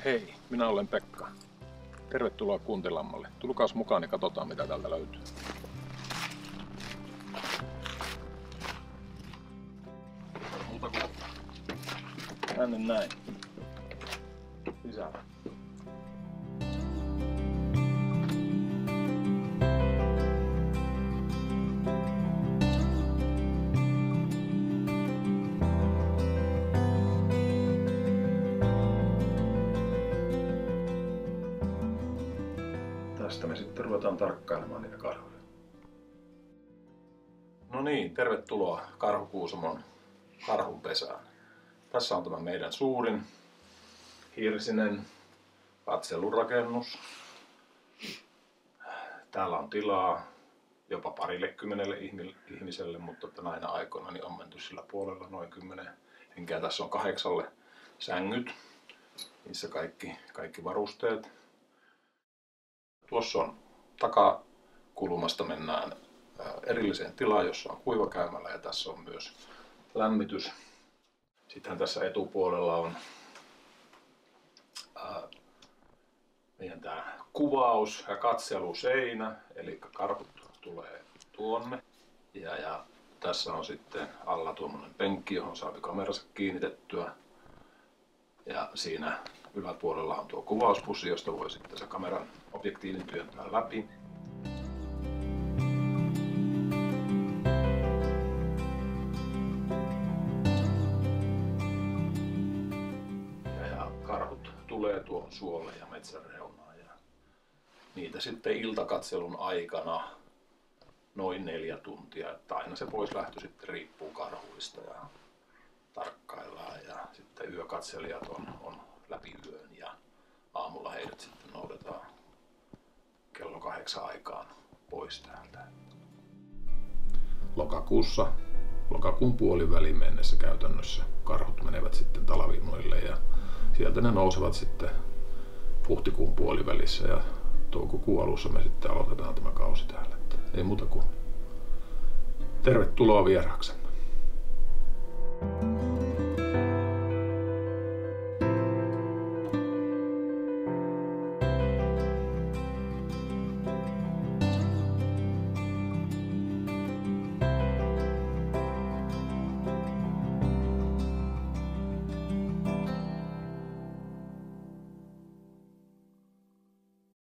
Hei, minä olen Pekka. Tervetuloa Kuntilammalle. Tulkaas mukaan ja katsotaan mitä täältä löytyy. Muuta kuin tänne näin. Sisällä. Tästä me sitten ruvetaan tarkkailemaan niitä karhuja. No niin, tervetuloa Karhukuusamon karhunpesään. Tässä on tämä meidän suurin hirsinen katselurakennus. Täällä on tilaa jopa 20 ihmiselle, mutta näinä aikoina niin on menty sillä puolella noin 10 henkeä. Tässä on 8 sängyt, niissä kaikki varusteet. Tuossa on takakulmasta mennään erilliseen tilaan, jossa on kuivakäymälä ja tässä on myös lämmitys. Sitten tässä etupuolella on meidän tämä kuvaus- ja katseluseinä, eli karhut tulee tuonne. Ja tässä on sitten alla tuommoinen penkki, johon saa kameransa kiinnitettyä. Ja siinä yläpuolella on tuo kuvauspussi, josta voi sitten se kameran objektiivin työntää läpi. Ja karhut tulee tuon suolle ja metsän reunaan. Ja niitä sitten iltakatselun aikana noin 4 tuntia. Että aina se poislähtö sitten riippuu karhuista ja tarkkaillaan. Ja sitten yökatselijat on läpi yön ja aamulla heidät sitten noudetaan kello 8 aikaan pois täältä. Lokakuun puoliväliin mennessä käytännössä karhut menevät sitten talvimuille ja sieltä ne nousevat sitten huhtikuun puolivälissä ja toukokuun alussa me sitten aloitetaan tämä kausi täällä. Että ei muuta kuin tervetuloa vieraaksemme.